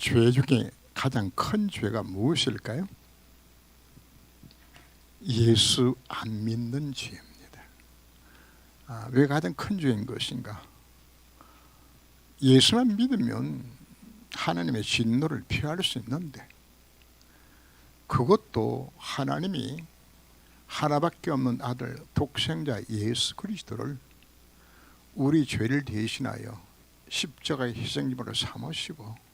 죄 중에 가장 큰 죄가 무엇일까요? 예수 안 믿는 죄입니다. 왜 가장 큰 죄인 것인가? 예수만 믿으면 하나님의 진노를 피할 수 있는데, 그것도 하나님이 하나밖에 없는 아들 독생자 예수 그리스도를 우리 죄를 대신하여 십자가의 희생제물로 삼으시고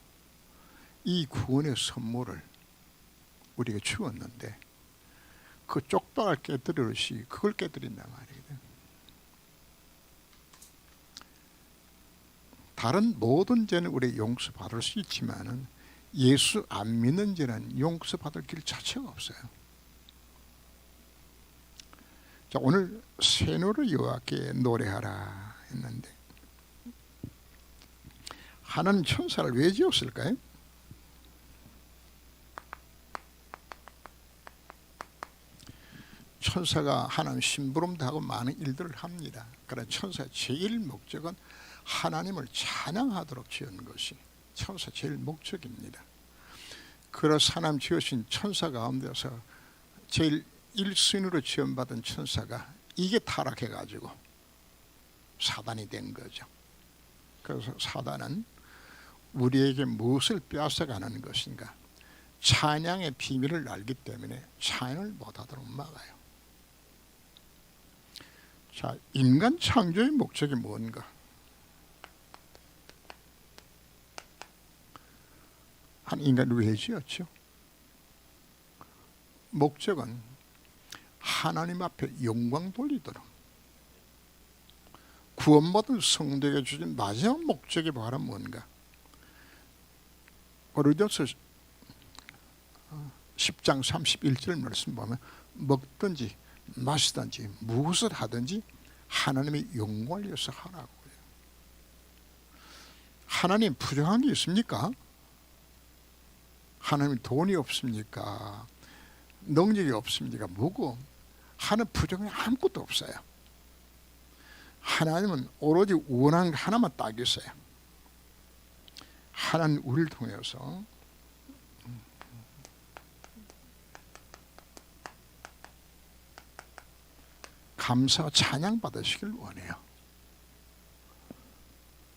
이 구원의 선물을 우리에게 주었는데, 그 쪽박을 깨뜨리듯이 그걸 깨뜨린단 말이거든. 다른 모든 죄는 우리 용서받을 수 있지만은 예수 안 믿는 죄는 용서받을 길 자체가 없어요. 자, 오늘 새 노래 여호와께 노래하라 했는데, 하나님 천사를 왜 지었을까요? 천사가 하나님 심부름도 하고 많은 일들을 합니다. 그러나 천사의 제일 목적은 하나님을 찬양하도록 지은 것이 천사 제일 목적입니다. 그래서 하나님 지으신 천사 가운데서 제일 1순위로 지원받은 천사가 이게 타락해 가지고 사단이 된 거죠. 그래서 사단은 우리에게 무엇을 빼앗아가는 것인가? 찬양의 비밀을 알기 때문에 찬양을 못하도록 막아요. 자, 인간 창조의 목적이 뭔가? 한 인간을 왜 지었죠? 목적은 하나님 앞에 영광 돌리도록, 구원받은 성도에게 주신 마지막 목적이 바로 뭔가? 고린도서 10장 31절 말씀 보면 먹든지 마시든지 무엇을 하든지 하나님의 영광을 위해서 하라고요. 하나님 부정한 게 있습니까? 하나님 돈이 없습니까? 능력이 없습니까? 뭐고? 하나님 부정이 아무것도 없어요. 하나님은 오로지 원하는 게 하나만 딱 있어요. 하나님 우리를 통해서 감사와 찬양 받으시길 원해요.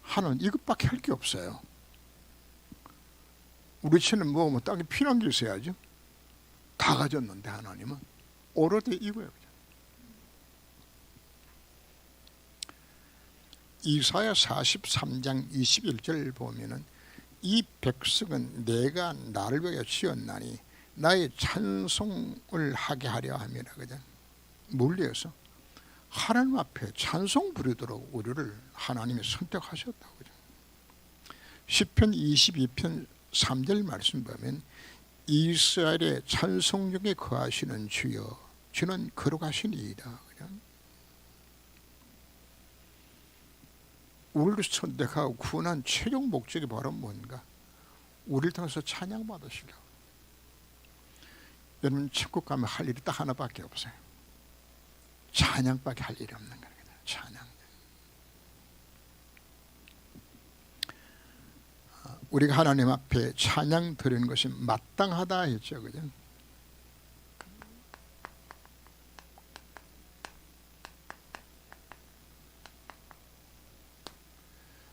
하나님 이것밖에 할 게 없어요. 우리 치는 뭐 땅에 필요한 게 있어야죠. 다 가졌는데 하나님은 오로지 이거예요. 이사야 43장 21절 보면은 이 백성은 내가 나를 위하여 지었나니 나의 찬송을 하게 하려 함이라. 그죠? 뭘 위해서? 하나님 앞에 찬송 부르도록 우리를 하나님이 선택하셨다고. 시편 22편 3절 말씀 보면 이스라엘의 찬송 중에 거하시는 주여 주는 거룩하시니이다. 우리를 선택하고 구원한 최종 목적이 바로 뭔가? 우리를 통해서 찬양받으시려고. 여러분 천국 가면 할 일이 딱 하나밖에 없어요. 찬양밖에 할 일이 없는 거예요. 찬양. 우리가 하나님 앞에 찬양 드리는 것이 마땅하다 했죠. 그죠?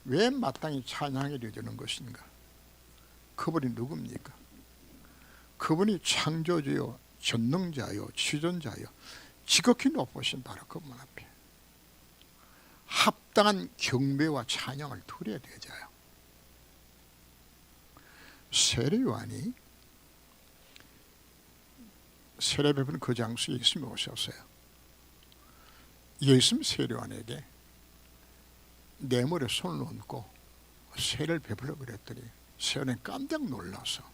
왜 마땅히 찬양해 드리는 것인가? 그분이 누굽니까? 그분이 창조주요, 전능자요, 지존자요, 지극히 높으신 바로 그분 앞에 합당한 경배와 찬양을 드려야 되잖아요. 세례요한이 세례 베푸는 그 장소에 예수님이 오셨어요. 예수님 세례요한에게 내 머리에 손을 얹고 세례를 베풀려고 그랬더니 세례요한이 깜짝 놀라서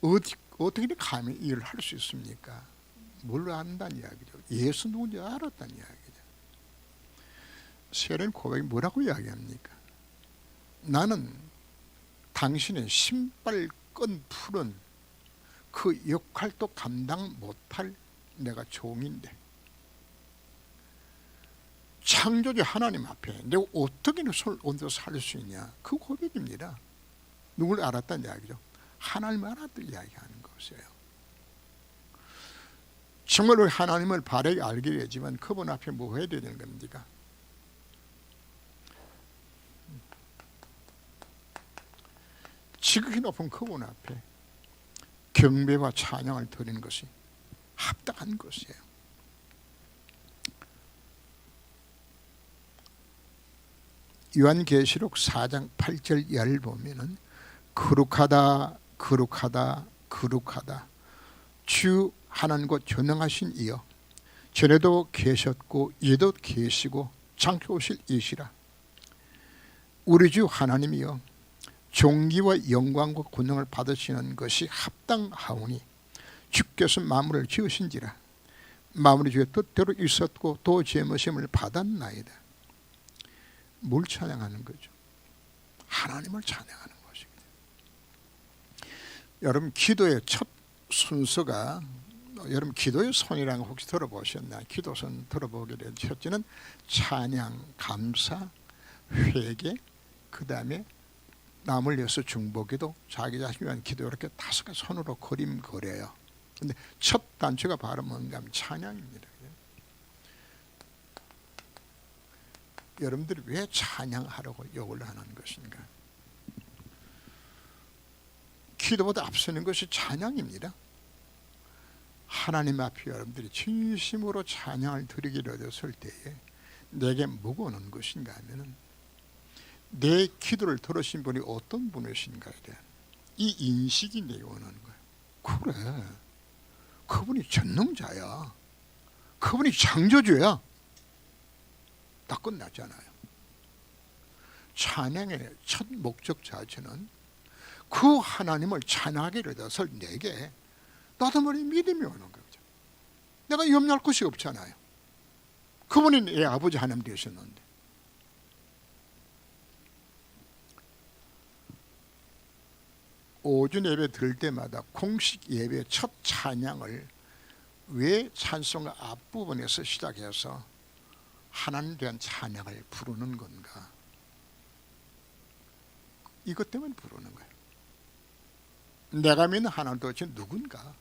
어떻게 감히 이 일을 할 수 있습니까? 뭘 안다는 이야기죠. 예수 누군지 알았다는 이야기죠. 세례요한 고백이 뭐라고 이야기합니까? 나는 당신의 신발끈 풀은 그 역할도 감당 못할 내가 종인데 창조주 하나님 앞에 내가 어떻게 손을 얹어서 살 수 있냐? 그 고백입니다. 누굴 알았다는 이야기죠? 하나님을 알았다는 이야기하는 것이에요. 정말로 하나님을 바르게 알기 위해지만 그분 앞에 뭐 해야 되는 겁니까? 지극히 높은 그분 앞에 경배와 찬양을 드리는 것이 합당한 것이에요. 요한계시록 4장 8절 이하를 보면은 거룩하다 거룩하다 거룩하다 주 하나님과 전능하신 이여 전에도 계셨고 이제도 계시고 장차 오실 이시라. 우리 주 하나님이여 존귀와 영광과 권능을 받으시는 것이 합당하오니 주께서 만물을 지으신지라. 만물이 주의 뜻대로 있었고 또 제머심을 받았나이다. 뭘 찬양하는 거죠? 하나님을 찬양하는 것입니다. 여러분 기도의 첫 순서가 여러분 기도의 손이라는 거 혹시 들어보셨나요? 기도선 들어보게 된 첫째는 찬양, 감사, 회개, 그 다음에 남을 위해서 중보기도, 자기 자신을 위한 기도 이렇게 5개 손으로 그림그려요. 근데 첫 단추가 바로 뭔가 하면 찬양입니다. 여러분들이 왜 찬양하라고 요구를 하는 것인가? 기도보다 앞서는 것이 찬양입니다. 하나님 앞에 여러분들이 진심으로 찬양을 드리기로 되었을 때에 내게 뭐가 오는 것인가 하면은 내 기도를 들으신 분이 어떤 분이신가에 대한 이 인식이 내게 오는 거예요. 그래, 그분이 전능자야, 그분이 창조주야. 다 끝났잖아요. 찬양의 첫 목적 자체는 그 하나님을 찬양하기를 해서 내게 나도 모르게 믿음이 오는 거죠. 내가 염려할 것이 없잖아요. 그분이 내 아버지 하나님 되셨는데. 오전 예배 들 때마다 공식 예배 첫 찬양을 왜 찬송가 앞부분에서 시작해서 하나님에 대한 찬양을 부르는 건가? 이것 때문에 부르는 거예요. 내가 믿는 하나님 도대체 누군가?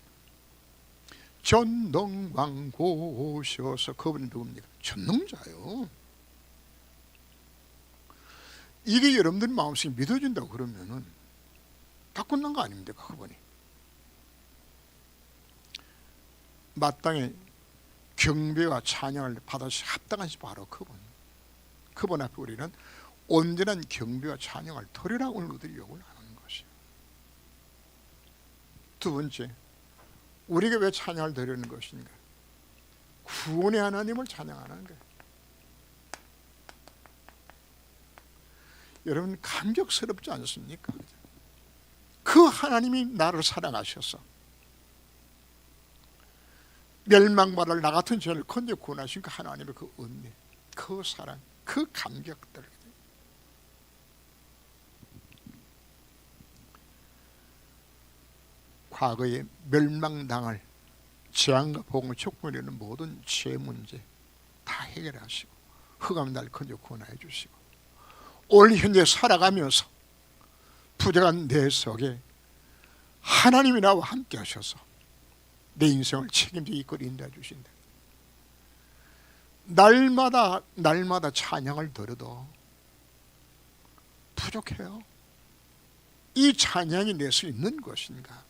전능왕고셔서 그분이 누굽니까? 전능자요. 이게 여러분들 마음속에 믿어진다고 그러면은 다 끝난 거 아닙니까? 그분이 마땅히 경배와 찬양을 받아서 합당하시 바로 그분 앞에 우리는 온전한 경배와 찬양을 드리라 오늘 우리들이 요구를 하는 것이에요. 두 번째, 우리가 왜 찬양을 드리는 것인가? 구원의 하나님을 찬양하는 거예요. 여러분 감격스럽지 않습니까? 그 하나님이 나를 사랑하셔서 멸망받을 나 같은 죄를 건져 구원하신 그 하나님의 그 은혜, 그 사랑, 그 감격들. 과거에 멸망당할 재앙과 복음을 촉구하려는 모든 죄 문제 다 해결하시고 흑암 날 건져 구원해 주시고 오늘 현재 살아가면서 부족한 내 속에 하나님이 나와 함께 하셔서 내 인생을 책임지게 이끌어 인도해 주신다. 날마다 찬양을 들어도 부족해요. 이 찬양이 낼 수 있는 것인가?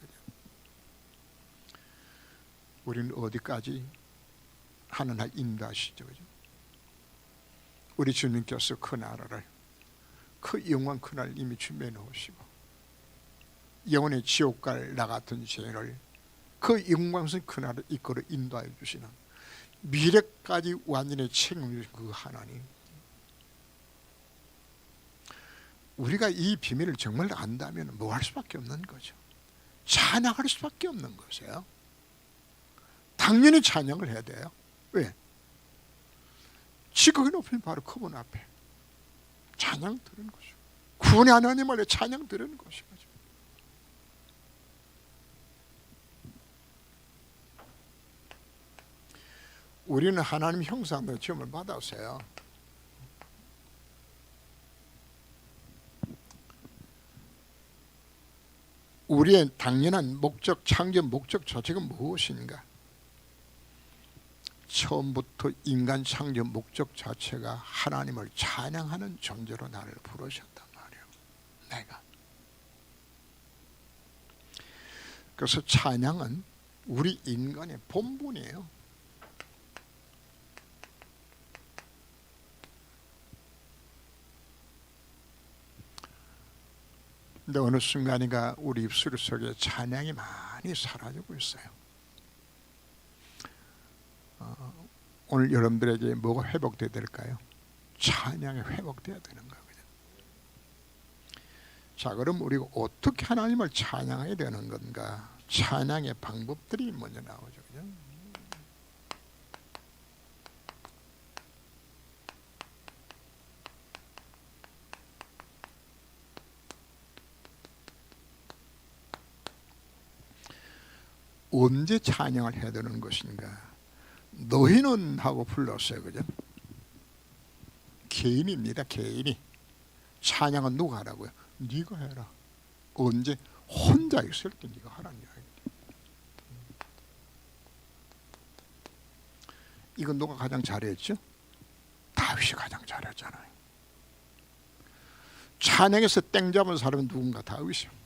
우리는 어디까지 하나님 인도하시죠? 우리 주님께서 그 나라를, 그 영원 그날 이미 준비해 놓으시고 영원의 지옥 갈 나 같은 죄를 그 영광스러운 그날을 이끌어 인도하여 주시는 미래까지 완전히 책임을 주신 그 하나님, 우리가 이 비밀을 정말 안다면 뭐 할 수밖에 없는 거죠. 찬양할 수밖에 없는 것이에요. 당연히 찬양을 해야 돼요. 왜? 지극히 높은 바로 그분 앞에 찬양 드리는 거죠. 구원의 하나님을 찬양 드리는 것이죠. 우리는 하나님 형상으로 지음을 받았어요. 우리의 당연한 목적, 창조 목적 자체가 무엇인가? 처음부터 인간 창조 목적 자체가 하나님을 찬양하는 존재로 나를 부르셨단 말이에요. 내가. 그래서 찬양은 우리 인간의 본분이에요. 근데 어느 순간인가 우리 입술 속에 찬양이 많이 사라지고 있어요. 오늘 여러분들에게 뭐가 회복돼야 될까요? 찬양이 회복돼야 되는 거거든요. 자, 그럼 우리가 어떻게 하나님을 찬양해야 되는 건가? 찬양의 방법들이 먼저 나오죠. 그죠? 언제 찬양을 해야 되는 것인가? 너희는 하고 불렀어요. 그죠? 개인입니다. 개인이. 찬양은 누가 하라고요? 네가 해라. 언제? 혼자 있을 때 네가 하라는 이야기예요. 이건 누가 가장 잘했죠? 다윗이 가장 잘했잖아요. 찬양에서 땡 잡은 사람은 누군가? 다윗이요.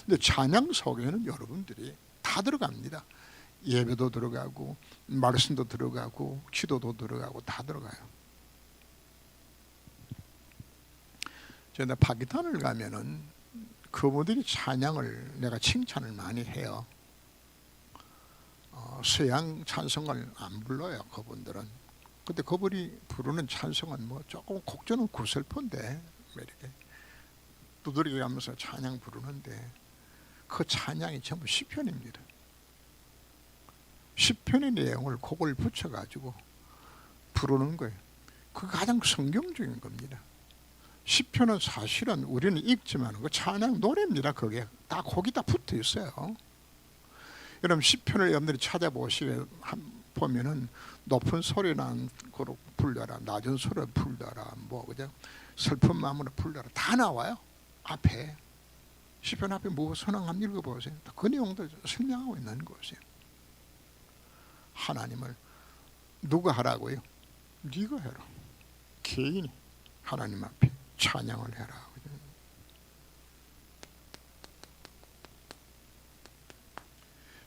근데 찬양 속에는 여러분들이 다 들어갑니다. 예배도 들어가고 말씀도 들어가고 기도도 들어가고 다 들어가요. 제가 파키스탄을 가면은 그분들이 찬양을 내가 칭찬을 많이 해요. 서양 찬송을 안 불러요. 그분들은. 근데 그분이 부르는 찬송은 뭐 조금 곡조는 구슬퍼인데 이렇게 두드리면서 찬양 부르는데 그 찬양이 전부 시편입니다. 시편의 내용을 곡을 붙여가지고 부르는 거예요. 그게 가장 성경적인 겁니다. 시편은 사실은 우리는 읽지만 그 찬양 노래입니다. 그게 다 곡이 다 붙어 있어요. 여러분 시편을 여러분들이 보면은 높은 소리는 그로 불러라, 낮은 소리를 불러라, 뭐 그죠? 슬픈 마음으로 불러라 다 나와요. 앞에 시편 앞에 무엇을 한번 읽어보세요. 그 내용도 설명하고 있는 것이에요. 하나님을 누가 하라고요? 네가 해라. 개인이 하나님 앞에 찬양을 해라.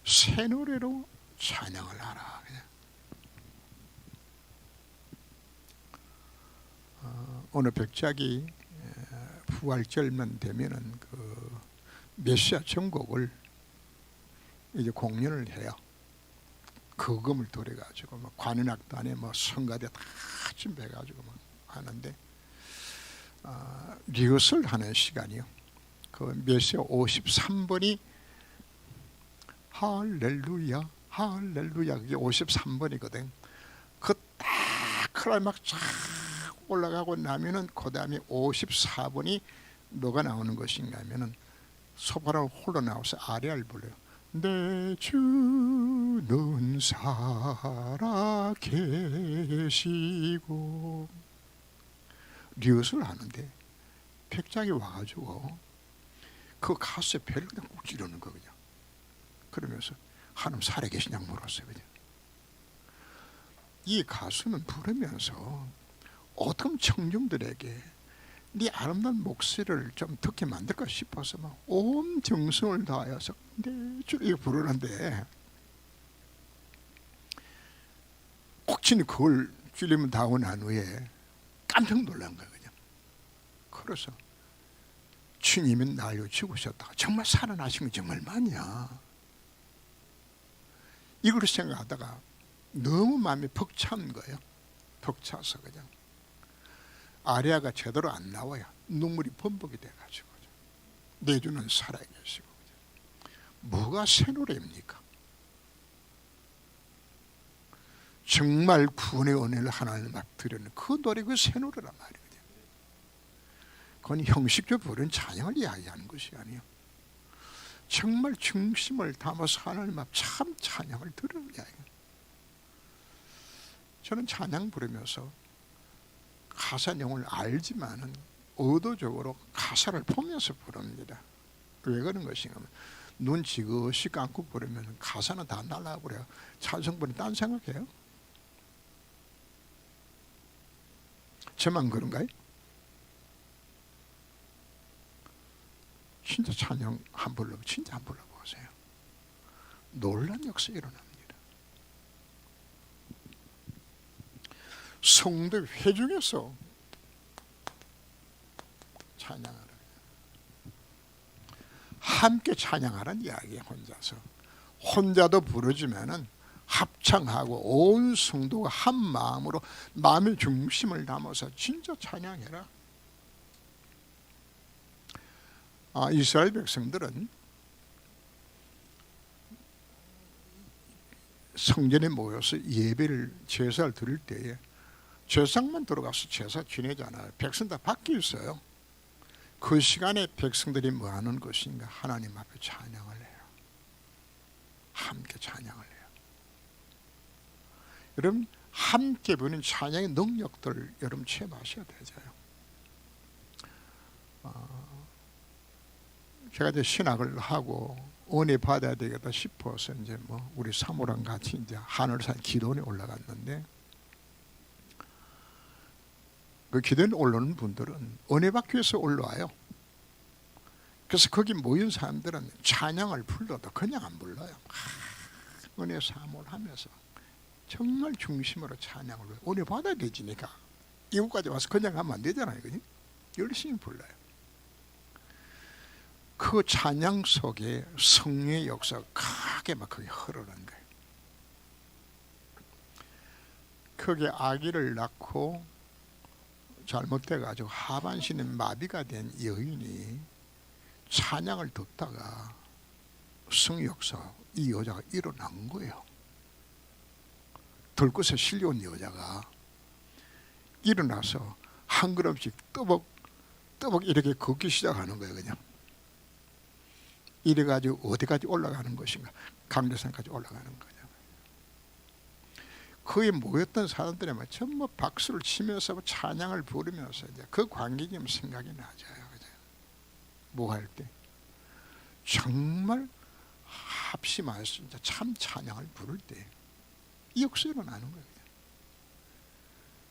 새 노래로 찬양을 하라. 어느 백작이 부활절만 되면은 그 메시아 전곡을 이제 공연을 해요. 거금을 들여가지고 뭐 관현악단에 뭐 성가대 다 준비해가지고 막 하는데 리허설 하는 시간이요. 그 메시아 53번이 할렐루야 할렐루야 그게 53번이거든. 그 딱 클라이막스 쫙 올라가고 나면은 그 다음에 54번이 뭐가 나오는 것인가 하면은 소프라노 홀로 나와서 아리아를 불러요. 내 주는 살아 계시고 리허설 하는데 백작이 와가지고 그 가수의 배를 그냥 꼭 찌르는 거거든요. 그러면서 하나님 살아 계시냐고 물었어요. 그냥. 이 가수는 부르면서 어떤 청중들에게 네 아름다운 목소리를 좀 듣게 만들까 싶어서 막 온 정성을 다하여서 네 줄 이거 부르는데 꼭지는 그걸 줄이면 다 하고 난 후에 깜짝 놀란 거예요. 그래서 주님은 날 죽으셨다가 정말 살아나신 게 정말 맞냐 이걸 생각하다가 너무 마음이 벅찬 거예요. 벅차서 그냥 아리아가 제대로 안 나와요. 눈물이 범벅이 돼가지고 내 주는 살아계시고 뭐가 새 노래입니까? 정말 구원의 은혜를 하나님 앞에 드리는 그 노래 그 새 노래란 말이에요. 그건 형식적으로 부른 찬양을 이야기하는 것이 아니에요. 정말 중심을 담아서 하나님 앞 참 찬양을 들으는 이야기예요. 저는 찬양 부르면서 가사 내용을 알지만은 의도적으로 가사를 보면서 부릅니다. 왜 그런 것인가 하면 눈 지그시 감고 부르면 가사는 다 날라버려요. 찬성분이 딴 생각해요? 저만 그런가요? 진짜 찬양 한 불러, 진짜 한 불러보세요. 놀란 역사 일어납니다. 성도 회중에서 찬양하라. 함께 찬양하라는 이야기에 혼자도 부르지만은 합창하고 온 성도가 한 마음으로 마음의 중심을 담아서 진짜 찬양해라. 이스라엘 백성들은 성전에 모여서 예배를 제사를 드릴 때에 제사장만 들어가서 제사 지내잖아요. 백성 다 밖에 있어요. 그 시간에 백성들이 뭐 하는 것인가? 하나님 앞에 찬양을 해요. 함께 찬양을 해요. 여러분 함께 부르는 찬양의 능력들 여러분 체험하셔야 되죠. 제가 이제 신학을 하고 은혜 받아야 되겠다 싶어서 이제 뭐 우리 사모랑 같이 이제 하늘산 기도원에 올라갔는데 그 기도원에 올라오는 분들은 은혜 받기 위해서 올라와요. 그래서 거기 모인 사람들은 찬양을 불러도 그냥 안 불러요. 은혜 사모를 하면서 정말 중심으로 찬양을 해요. 은혜 받아야 되지니까 이곳까지 와서 그냥 하면 안 되잖아요. 그지? 열심히 불러요. 그 찬양 속에 성령의 역사가 크게 막 거기 흐르는 거예요. 거기에 아기를 낳고 잘못돼가지고 하반신에 마비가 된 여인이 찬양을 듣다가 성령 역사 이 여자가 일어난 거예요. 들것에 실려온 여자가 일어나서 한 걸음씩 떠벅떠벅 이렇게 걷기 시작하는 거예요. 그냥 이래가지고 어디까지 올라가는 것인가? 강대산까지 올라가는 거죠. 거기 모였던 사람들이 전부 박수를 치면서 찬양을 부르면서 이제 그 광경이 생각이 나죠. 뭐 할 때 정말 합심하여서 참 찬양을 부를 때 이 역사 일어나는 거예요.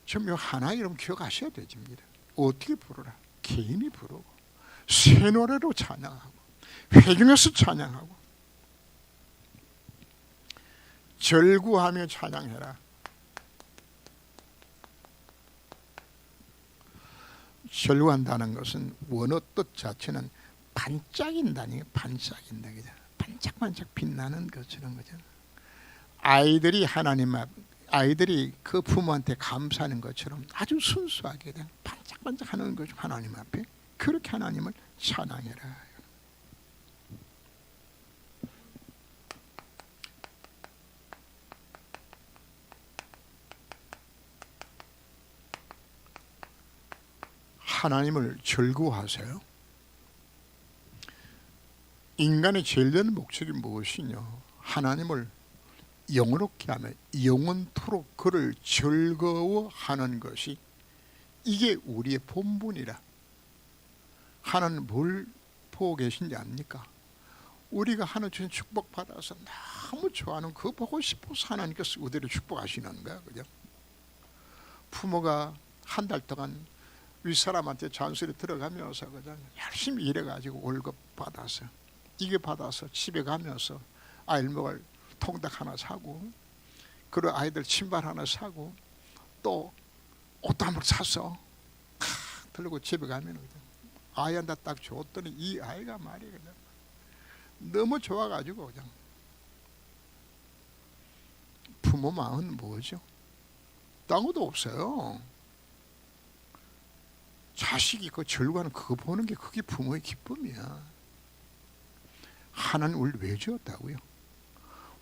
좀 하나 이름 기억하셔야 되집니다. 어떻게 부르라? 개인이 부르고 새 노래로 찬양하고 회중에서 찬양하고 절구하며 찬양해라. 절구한다는 것은 원어 뜻 자체는 반짝인다니, 반짝인다. 그죠? 반짝반짝 빛나는 것처럼 거죠. 아이들이 그 부모한테 감사하는 것처럼 아주 순수하게 반짝반짝하는 거죠. 하나님 앞에 그렇게 하나님을 찬양해라. 하나님을 절구하세요. 인간의 제일 된 목적이 무엇이냐? 하나님을 영원롭게 하며 영원토록 그를 즐거워하는 것이 이게 우리의 본분이라. 하나님 뭘 보고 계신지 압니까? 우리가 하나님 주신 축복 받아서 너무 좋아하는 그거 보고 싶어서 하나님께서 우리를 축복하시는 거야. 그죠? 부모가 한 달 동안 윗사람한테 잔소리 들어가면서 그냥 열심히 일해가지고 월급 받아서 이게 받아서 집에 가면서 아이들 먹을 통닭 하나 사고 그리고 아이들 신발 하나 사고 또 옷도 한 벌 샀어. 들고 집에 가면 아이한테 딱 줬더니 이 아이가 말이야 그냥 너무 좋아가지고 그냥 부모 마음은 뭐죠? 딴 것도 없어요. 자식이 그 절구하는 그거 보는 게 그게 부모의 기쁨이야. 하나님 우리를 왜 지었다고요?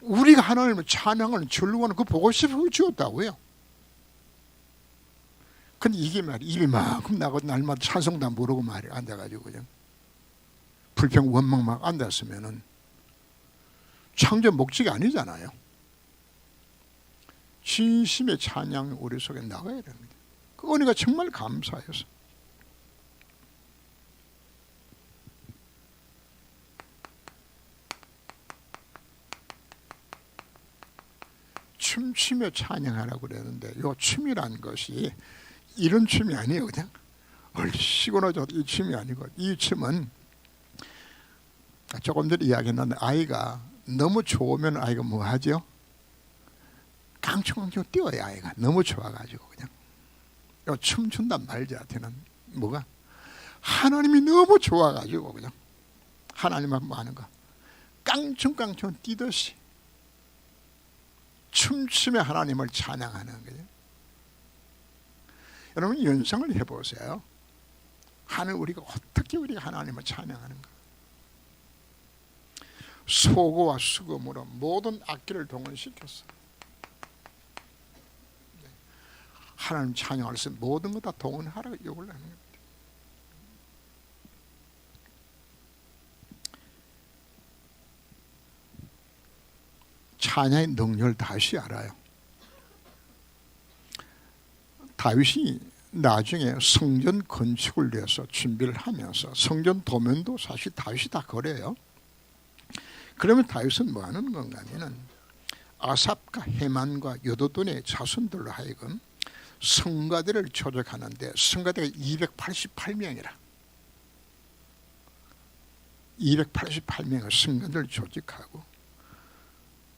우리가 하나님을 찬양하는 절구하는 그거 보고 싶어서 지었다고요. 근데 이게 말이야 입이 만큼 나고 날마다 찬송도 안 부르고 말이야 앉아가지고 그냥 불평 원망 막 앉았으면은 창조 목적이 아니잖아요. 진심의 찬양이 우리 속에 나가야 됩니다. 그 은혜가 정말 감사해서 춤추며 찬양하라고 그랬는데 요 춤이란 것이 이런 춤이 아니에요. 그냥 얼씨구나 이 춤이 아니고, 이 춤은 조금 전에 이야기했는데 아이가 너무 좋으면 아이가 뭐 하죠? 깡총깡총 뛰어요. 아이가 너무 좋아가지고 그냥 요 춤춘단 말자한테는 뭐가 하나님이 너무 좋아가지고 그냥 하나님만 뭐 하는 거 깡총깡총 뛰듯이 춤추며 하나님을 찬양하는 거예요. 여러분 연상을 해보세요. 하늘 우리가 어떻게 우리가 하나님을 찬양하는가? 소고와 수금으로 모든 악기를 동원시켰어. 하나님 찬양할 수 모든 거 다 동원하라고 요구를 하는 겁니다. 찬양의 능력을 다시 알아요. 다윗이 나중에 성전 건축을 위해서 준비를 하면서 성전 도면도 사실 다윗이 다 그래요. 그러면 다윗은 뭐 하는 건가 하면은 아삽과 헤만과 여도돈의 자손들로 하여금 성가대를 조직하는데 성가대가 288명이라 288명의 성가대를 조직하고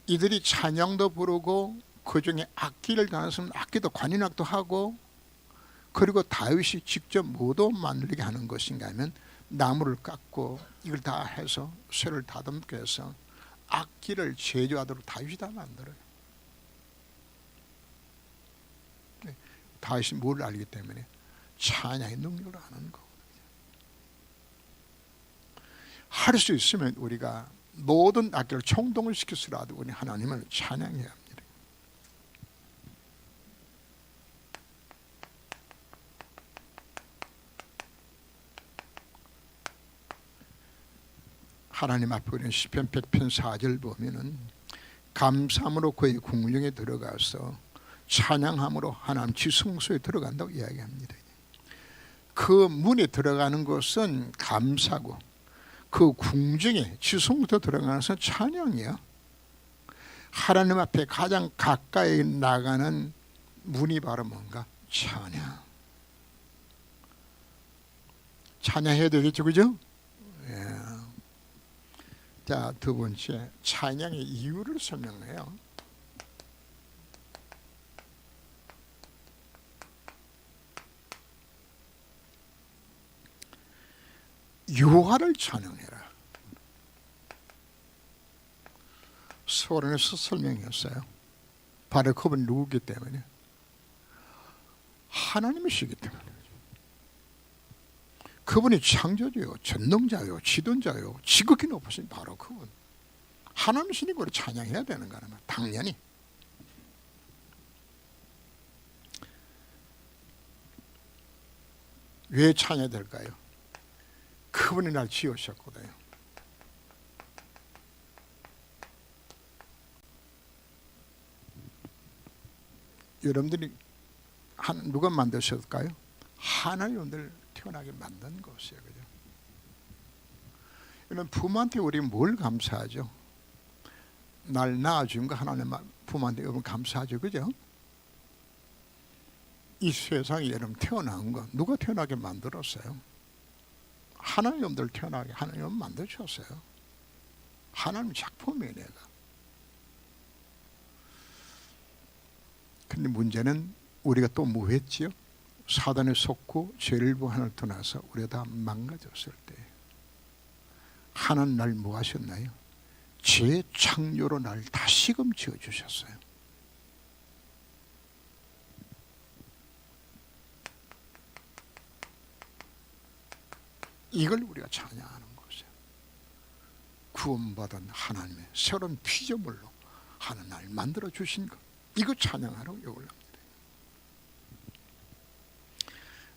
이들이 찬양도 부르고 그 중에 악기를 다루는 악기도 관현악도 하고, 그리고 다윗이 직접 뭐도 만들게 하는 것인가 하면 나무를 깎고 이걸 다 해서 쇠를 다듬게 해서 악기를 제조하도록 다윗이 다 만들어요. 다윗이 뭘 알기 때문에 찬양의 능력을 아는 거거든요. 할 수 있으면 우리가 모든 악기를 총동을 시켜서라도 우리 하나님을 찬양해야 합니다. 하나님 앞에 우리는 시편 100편 4절 보면은 감사함으로 그의 궁중에 들어가서 찬양함으로 하나님 지성소에 들어간다고 이야기합니다. 그 문에 들어가는 것은 감사고 그 궁중에 지성소에 들어가서 찬양이야. 하나님 앞에 가장 가까이 나가는 문이 바로 뭔가? 찬양. 찬양해야 되겠죠, 그죠? 예. 자, 두 번째, 찬양의 이유를 설명해요. 여호와를 찬양해라. 소련에서 설명했어요. 바로 그분 누구기 때문에? 하나님이시기 때문에. 그분이 창조주요, 전능자요, 지도자요, 지극히 높으신 바로 그분. 하나님이시니까 우리 찬양해야 되는 거는 당연히. 왜 찬양해야 될까요? 그분이 날 지으셨거든요. 여러분들이 누가 만드셨을까요? 하나님을 태어나게 만든 것이에요. 그죠? 이런 부모한테 우리 뭘 감사하죠? 날 낳아준 거 하나님 부모한테 여러분 감사하죠. 그죠? 이 세상에 여러분 태어난 거 누가 태어나게 만들었어요? 하나님들 태어나게 하나님 만드셨어요. 하나님 작품이에요. 내가. 근데 문제는 우리가 또 뭐 했지요? 사단에 속고 죄를 하나를 떠나서 우리가 다 망가졌을 때 하나님 날 뭐 하셨나요? 재창조로 날 다시금 지어주셨어요. 이걸 우리가 찬양하는 것이에요. 구원받은 하나님의 새로운 피조물로 하나님 날 만들어주신 것, 이거 찬양하라고 요구를 합니다.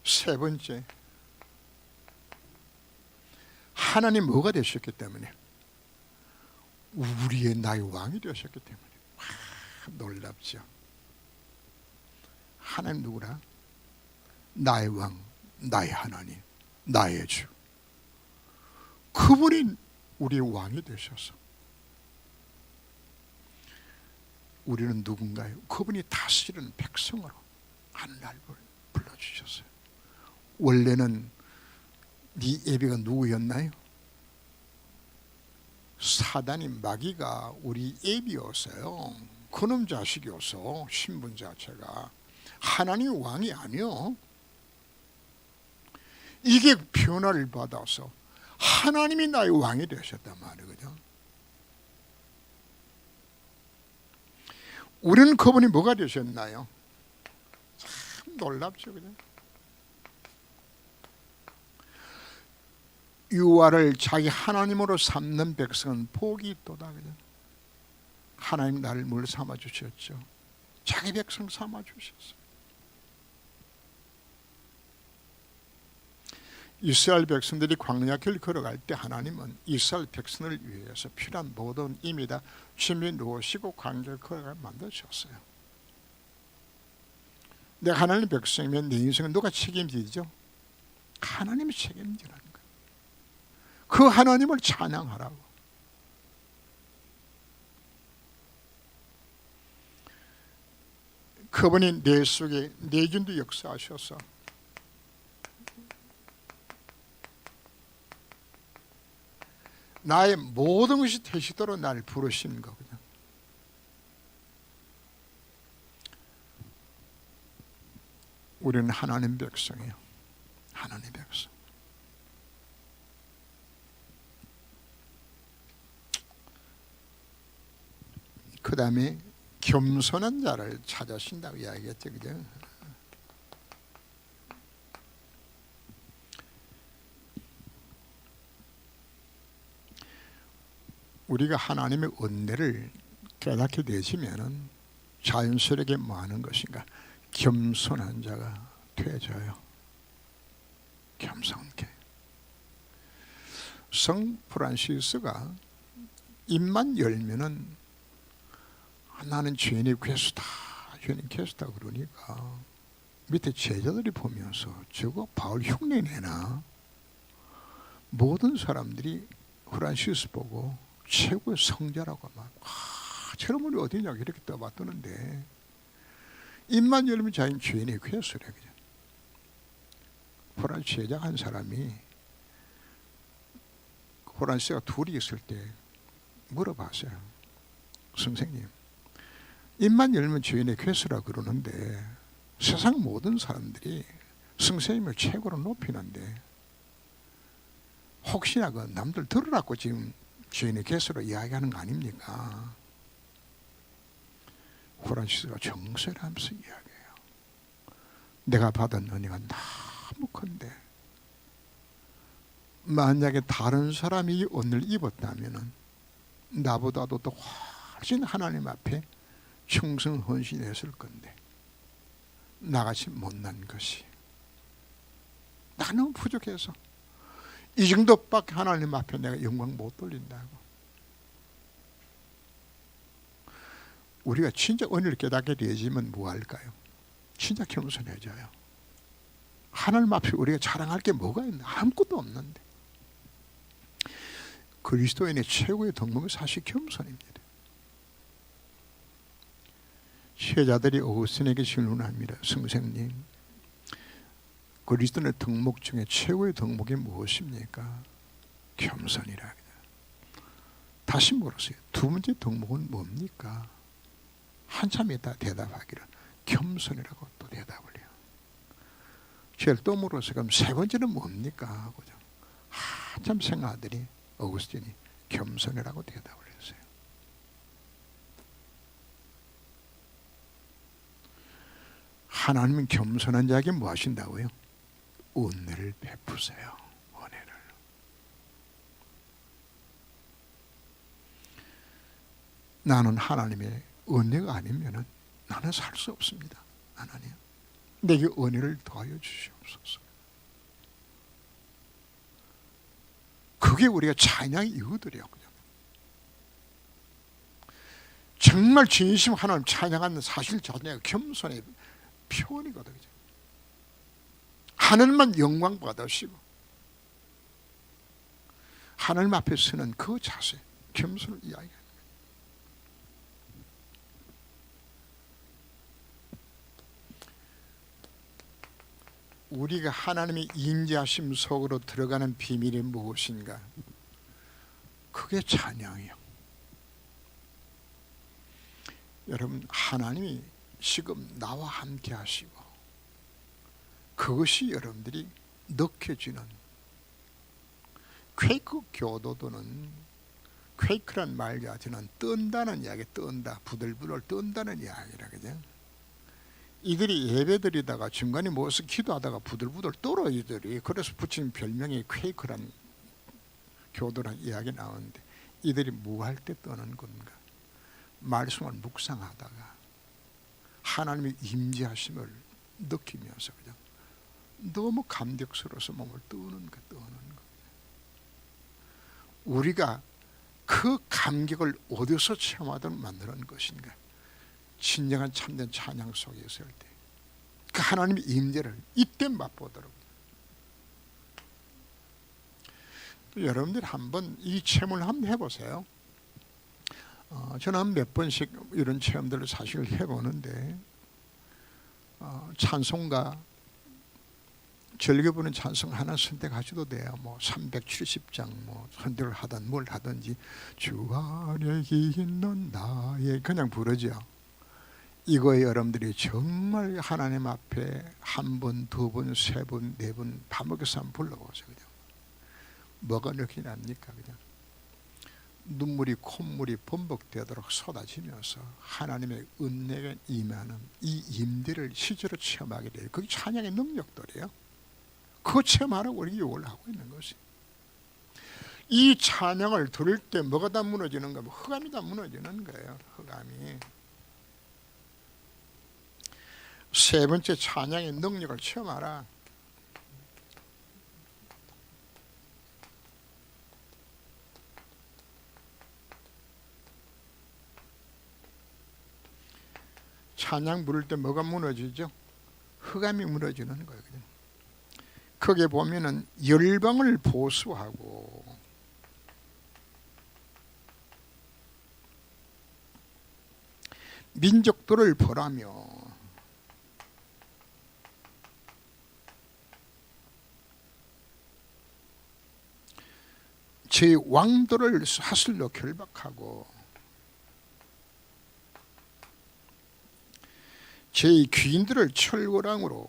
세 번째, 하나님 뭐가 되셨기 때문에? 우리의 나의 왕이 되셨기 때문에. 와, 놀랍죠. 하나님 누구라? 나의 왕, 나의 하나님, 나의 주. 그분이 우리의 왕이 되셔서 우리는 누군가요? 그분이 다스리는 백성으로 하늘날 불러주셨어요. 원래는 네 예비가 누구였나요? 사단이 마귀가 우리 예비였어요. 그놈 자식이어서 신분 자체가 하나님의 왕이 아니요. 이게 변화를 받아서 하나님이 나의 왕이 되셨단 말이거든요. 우리는 그분이 뭐가 되셨나요? 참 놀랍죠, 그죠? 유아를 자기 하나님으로 삼는 백성은 복이 있도다, 그죠? 하나님 나를 뭘 삼아 주셨죠? 자기 백성 삼아 주셨어요. 이스라엘 백성들이 광야길 걸어갈 때 하나님은 이스라엘 백성을 위해서 필요한 모든 임이 다 준비 놓으시고 광야를 걸어가게 만드셨어요. 내가 하나님 백성이면 내 인생은 누가 책임지죠? 하나님이 책임지라는 거예요. 그 하나님을 찬양하라고. 그분이 내 속에 내균도 역사하셔서 나의 모든 것이 되시도록 나를 부르신 거거든요. 우리는 하나님 백성이에요. 하나님 백성. 그 다음에 겸손한 자를 찾으신다고 이야기했죠, 그죠? 우리가 하나님의 은혜를 깨닫게 되시면은 자연스럽게 뭐 하는 것인가? 겸손한 자가 되어져요. 겸손케. 성 프란시스가 입만 열면은 나는 죄인의 괴수다, 죄인의 괴수다 그러니까 밑에 제자들이 보면서 저거 바울 흉내내나? 모든 사람들이 프란시스 보고 최고의 성자라고 막 저런 분이 어디냐 이렇게 떠받드는데 입만 열면 자기는 죄인의 괴수래. 프란시스 제자 한 사람이 프란시스가 둘이 있을 때 물어봤어요. 선생님, 입만 열면 죄인의 괴수라 그러는데 세상 모든 사람들이 선생님을 최고로 높이는데 혹시나 그 남들 들으라고 지금 죄인의 괴수로 이야기하는 거 아닙니까? 프란시스가 정설하면서 이야기해요. 내가 받은 은혜가 너무 큰데 만약에 다른 사람이 이 은혜를 입었다면 나보다도 더 훨씬 하나님 앞에 충성 헌신했을 건데 나같이 못난 것이 나는 부족해서 이 정도밖에 하나님 앞에 내가 영광 못 돌린다고. 우리가 진짜 은혜를 깨닫게 되지면 뭐 할까요? 진짜 겸손해져요. 하나님 앞에 우리가 자랑할 게 뭐가 있나? 아무것도 없는데. 그리스도인의 최고의 덕목은 사실 겸손입니다. 제자들이 어거스틴에게 질문합니다. 선생님, 그리스도인의 덕목 중에 최고의 덕목이 무엇입니까? 겸손이라. 다시 물었어요. 두 번째 덕목은 뭡니까? 한참 있다 대답하기를 겸손이라고 또 대답을 해요. 제일 또 물었어요. 그럼 세 번째는 뭡니까? 하고 한참 생각하더니 어거스틴이 겸손이라고 대답을 했어요. 하나님은 겸손한 자에게 뭐 하신다고요? 은혜를 베푸세요. 은혜를. 나는 하나님의 은혜가 아니면 나는 살 수 없습니다. 하나님, 내게 은혜를 더하여 주시옵소서. 그게 우리가 찬양의 이유들이에요. 정말 진심 하나님 찬양하는 사실 자체가 겸손의 표현이거든요. 하나님만 영광 받으시고 하나님 앞에 서는 그 자세, 겸손을 이야기합니다. 우리가 하나님의 임재하심 속으로 들어가는 비밀이 무엇인가? 그게 찬양이에요. 여러분, 하나님이 지금 나와 함께 하시고 그것이 여러분들이 느껴지는, 퀘이크 교도도는 퀘이크란 말 자체는 뜬다는 이야기, 뜬다, 부들부들 뜬다는 이야기라, 그죠? 이들이 예배드리다가 중간에 무엇을 기도하다가 부들부들 떨어, 이들이. 그래서 붙인 별명이 퀘이크란 교도란 이야기 나오는데, 이들이 뭐 할 때 떠는 건가? 말씀을 묵상하다가 하나님의 임재하심을 느끼면서 그냥 너무 감격스러워서 몸을 뜨는 거. 우리가 그 감격을 어디서 체험하도록 만드는 것인가? 진정한 참된 찬양 속에 있을 때 그 하나님의 임재를 이때 맛보도록. 또 여러분들 한번 이 체험을 한번 해보세요. 저는 한 몇 번씩 이런 체험들을 사실 해보는데, 찬송가 즐겨 부르는 찬송 하나 선택하셔도 돼요. 뭐 370장 뭐 선택을 하든 뭘 하든지, 주 안에 있는 나의, 그냥 부르죠. 이거에 여러분들이 정말 하나님 앞에 한 번, 두 번, 세 번, 네 번 반복해서 한번 불러보세요. 그냥 뭐가 느끼납니까? 그냥 눈물이 콧물이 범벅되도록 쏟아지면서 하나님의 은혜가 임하는 이 임대를 실제로 체험하게 돼요. 그게 찬양의 능력들이에요. 그거 체험하라고 우리 요구를 하고 있는 것이. 이 찬양을 들을 때 뭐가 다 무너지는가? 흑암이 다 무너지는 거예요. 흑암이. 세 번째, 찬양의 능력을 체험하라. 찬양 부를 때 뭐가 무너지죠? 흑암이 무너지는 거예요. 거기에 보면은 열방을 보수하고 민족들을 벌하며 제 왕들을 사슬로 결박하고 제 귀인들을 철거랑으로.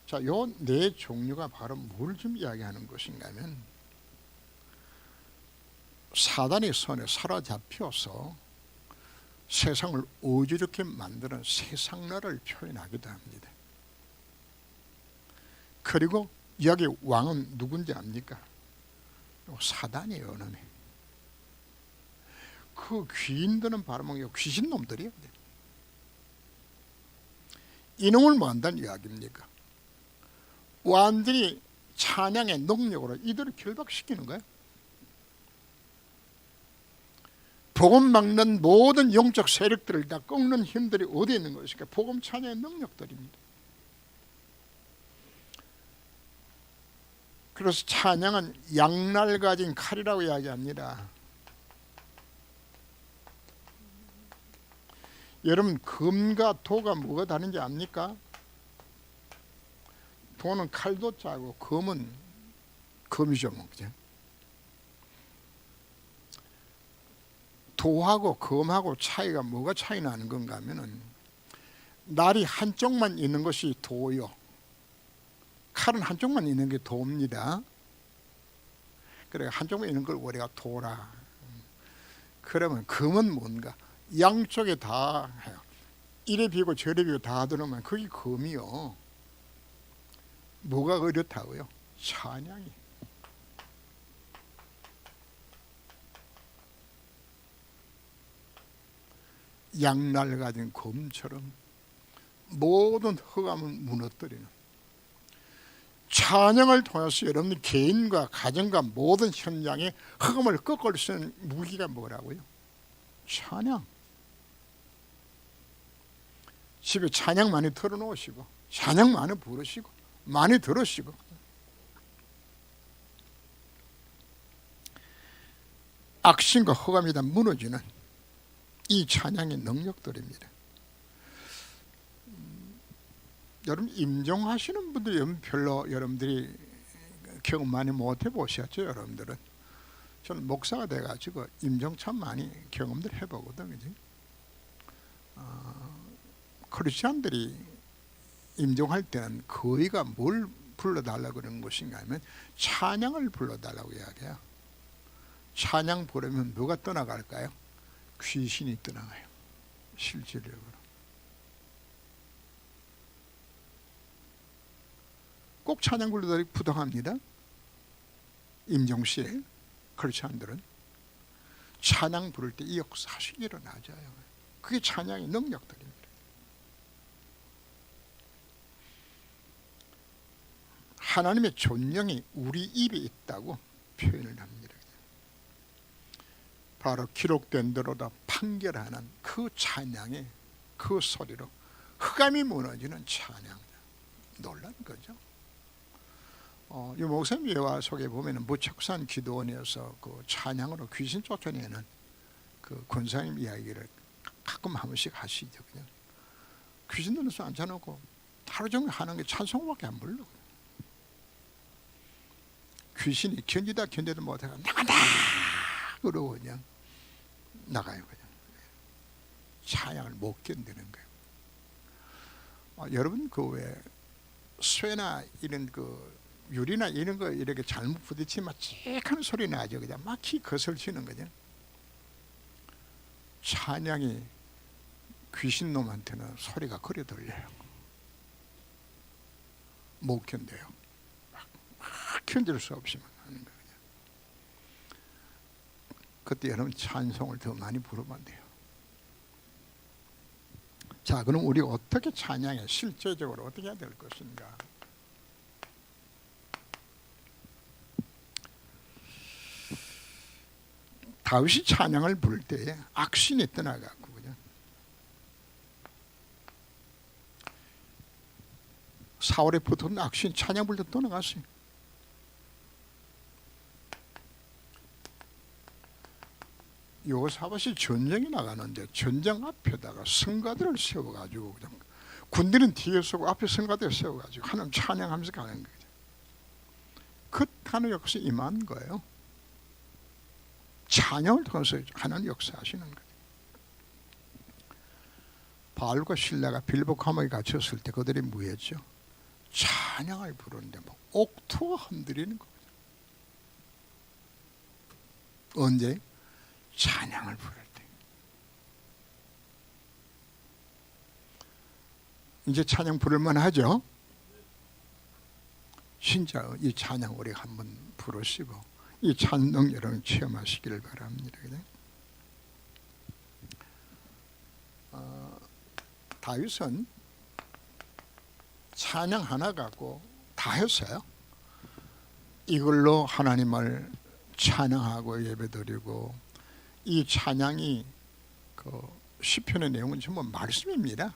자, 요 네 종류가 바로 뭘 좀 이야기하는 것인가 하면, 사단의 손에 사로잡혀서 세상을 어지럽게 만드는 세상나라를 표현하기도 합니다. 그리고 여기 왕은 누군지 압니까? 사단이에요. 어느네. 그 귀인들은 바로 뭐 귀신놈들이에요. 이놈을 뭐 한다는 이야기입니까? 완전히 찬양의 능력으로 이들을 결박시키는 거예요. 복음 막는 모든 영적 세력들을 다 꺾는 힘들이 어디에 있는 것일까? 복음 찬양의 능력들입니다. 그래서 찬양은 양날 가진 칼이라고 이야기합니다. 여러분, 금과 도가 뭐가 다른지 압니까? 도는 칼도 짜고 금은 금이죠, 뭐, 그죠? 도하고 금하고 차이가 뭐가 차이 나는 건가 하면은, 날이 한쪽만 있는 것이 도요. 칼은 한쪽만 있는 게 도입니다. 그래, 한쪽만 있는 걸 우리가 도라. 그러면 금은 뭔가? 양쪽에 다 해요. 이래 비고 저래 비고 다 들으면 그게 금이요. 뭐가 어렵다고요? 찬양이. 양날 가진 검처럼 모든 흑암을 무너뜨리는, 찬양을 통해서 여러분 개인과 가정과 모든 현장에 흑암을 꺾을 수 있는 무기가 뭐라고요? 찬양. 집에 찬양 많이 틀어놓으시고 찬양 많이 부르시고 많이 들으시고. 악신과 허감이 다 무너지는 이 찬양의 능력들입니다. 여러분 임종하시는 분들이 별로 여러분들이 경험 많이 못 해보셨죠? 여러분들은 저는 목사가 돼가지고 임종 참 많이 경험들 해보거든. 그지? 크리스찬들이 임종할 때는 거의가 뭘 불러달라고 그러는 것인가 하면 찬양을 불러달라고 이야기해요. 찬양 부르면 누가 떠나갈까요? 귀신이 떠나가요. 실질적으로. 꼭 찬양 불러달라고 부탁합니다. 임종시에 크리스찬들은 찬양 부를 때 이 역사식이 일어나죠. 그게 찬양의 능력들입니다. 하나님의 존령이 우리 입에 있다고 표현을 합니다. 바로 기록된 대로 다 판결하는 그 찬양의 그 소리로 흑암이 무너지는 찬양. 놀란 거죠. 이 목사님 예화 속에 보면 무척산 기도원에서 그 찬양으로 귀신 쫓아내는 그 권사님 이야기를 가끔 한 번씩 하시죠. 그냥 귀신들은 앉아놓고 하루 종일 하는 게 찬송밖에 안 불러. 귀신이 견디다 못해가 나간다 그러고 그냥 나가요. 그냥 찬양을 못 견디는 거예요. 여러분 그 왜 쇠나 이런 그 유리나 이런 거 이렇게 잘못 부딪히면 찌익하는 소리 나죠. 그냥 막 키 거슬치는 거죠. 찬양이 귀신놈한테는 소리가 그래 들려요. 못 견뎌요. 막 견딜 수 없이 하는 거예요. 그때 여러분 찬송을 더 많이 부르면 돼요. 자, 그럼 우리가 어떻게 찬양해? 실제적으로 어떻게 해야 될 것인가? 다윗이 찬양을 부를 때에 악신이 떠나가고 그냥 사울에 붙은 악신 찬양 부를 때 떠나갔어요. 여호사밧이 전쟁에 나가는데 전쟁 앞에다가 성가들을 세워가지고 그냥 군대는 뒤에 서고 앞에 성가들을 세워가지고 하나님 찬양하면서 가는 거죠. 그 하나님 역시 임한 거예요. 찬양을 통해서 하나님 역사하시는 거예요. 바알과 신라가 빌보 감옥에 갇혔을 때 그들이 뭐였죠? 찬양을 부르는데 뭐 옥토가 흔들리는 거예요. 언제? 찬양을 부를 때. 이제 찬양 부를만 하죠? 진짜 이 찬양 우리 한번 부르시고 이 찬양 여러분 체험하시기를 바랍니다. 다윗은 찬양 하나 갖고 다 했어요. 이걸로 하나님을 찬양하고 예배드리고 이 찬양이 그 시편의 내용은 전부 말씀입니다.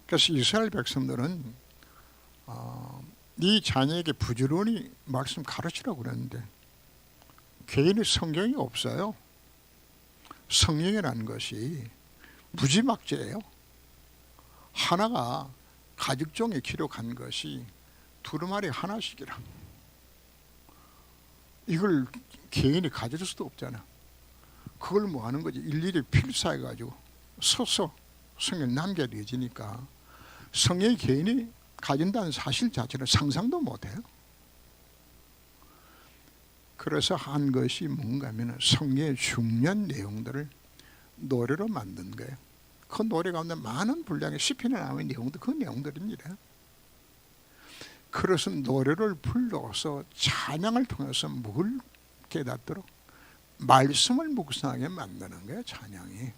그래서 이스라엘 백성들은 네 자녀에게 부지런히 말씀 가르치라고 그랬는데 개인의 성경이 없어요. 성경이라는 것이 무지막지예요. 하나가 가죽종에 기록한 것이 두루마리 하나씩이라. 이걸 개인이 가질 수도 없잖아. 그걸 뭐 하는 거지? 일일이 필사해가지고 서서 성경 남겨내지니까 성경의 개인이 가진다는 사실 자체는 상상도 못해요. 그래서 한 것이 뭔가 하면 성경의 중요한 내용들을 노래로 만든 거예요. 그 노래 가운데 많은 분량의 시편에 나오는 내용도 그 내용들입니다. 그래서 노래를 불러서 찬양을 통해서 뭘 깨닫도록 말씀을 묵상하게 만드는 거예요. 찬양이.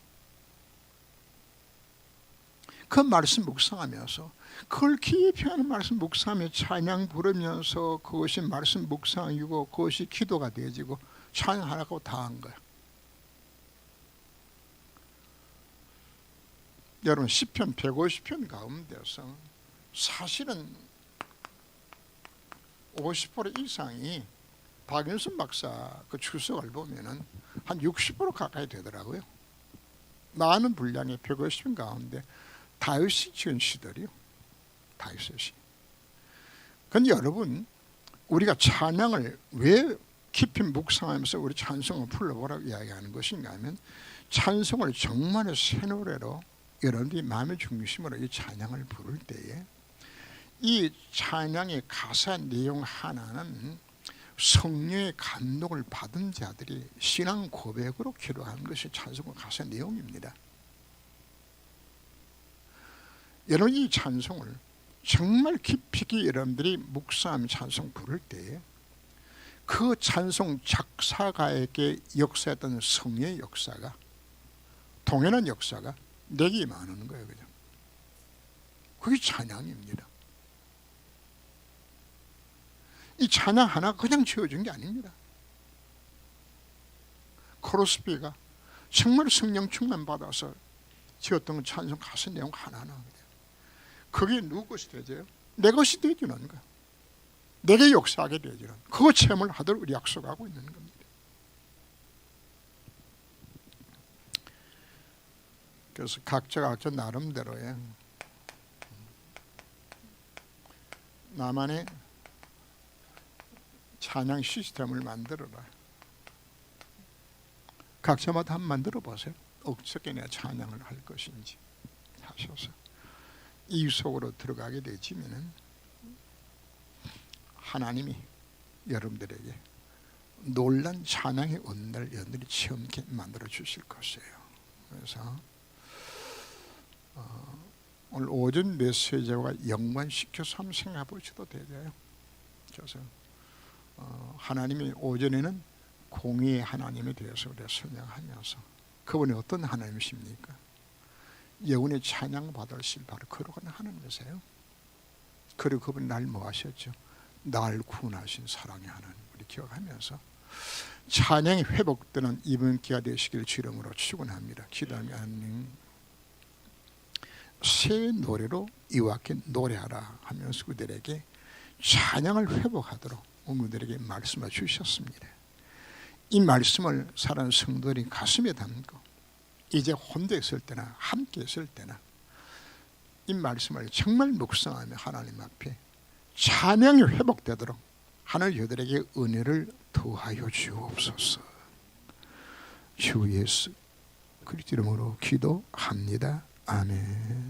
그 말씀 묵상하면서 그걸 깊이 하는 말씀 묵상하며 찬양 부르면서 그것이 말씀 묵상이고 그것이 기도가 되어지고 찬양하라고 다 한 거예요. 여러분 시편 150편 가운데서 사실은 50% 이상이 박윤선 박사 그 추석을 보면은 한 60% 가까이 되더라고요. 많은 분량의 150인 가운데 다윗이 지은 시들이요. 다윗의 시. 근데 여러분, 우리가 찬양을 왜 깊이 묵상하면서 우리 찬송을 불러보라고 이야기하는 것인가 하면, 찬송을 정말의 새 노래로 여러분들이 마음의 중심으로 이 찬양을 부를 때에 이 찬양의 가사 내용 하나는 성령의 감동을 받은 자들이 신앙 고백으로 기록한 것이 찬송의 가사 내용입니다. 여러분, 이 찬송을 정말 깊이 여러분들이 묵상하며 찬송 부를 때에 그 찬송 작사가에게 역사했던 성령의 역사가, 동일한 역사가 내게 임하는 거예요. 그죠? 그게 찬양입니다. 이 찬양 하나 그냥 지어준 게 아닙니다. 크로스비가 정말 성령 충만 받아서 지었던 찬송 가사 내용 하나하나. 그게 누구 것이 되죠? 내 것이 되주는 거야. 내게 역사하게 되주는, 그거 체험을 하도록 우리 약속하고 있는 겁니다. 그래서 각자가 나름대로의 나만의 찬양 시스템을 만들어라. 각자마다 한번 만들어 보세요. 어떻게 내 찬양을 할 것인지 하셔서 이 속으로 들어가게 되지면은 하나님이 여러분들에게 놀란 찬양의 은혜를 여러분들이 체험케 만들어 주실 것이에요. 그래서 오늘 오전 메시지와 연관시켜서 한번 생각해 보셔도 되죠. 그래서 하나님이 오전에는 공의의 하나님에 대해서 우리가 설명하면서 그분이 어떤 하나님이십니까? 영혼의 찬양 받으실 바로 그러한 하나님이세요. 그리고 그분이 날 뭐 하셨죠? 날 구원하신 사랑의 하나님, 우리 기억하면서 찬양이 회복되는 이번 기가 되시길 주름으로 축원합니다. 기도하며 하나님, 새 노래로 이와 같게 노래하라 하면서 그들에게 찬양을 회복하도록 우리들에게 말씀을 주셨습니다. 이 말씀을 사랑하는 성도들이 가슴에 담고 이제 혼자 있을 때나 함께 있을 때나 이 말씀을 정말 묵상하며 하나님 앞에 찬양이 회복되도록 하나님 저들에게 은혜를 더하여 주옵소서. 주 예수 그리스도 이름으로 기도합니다. 아멘.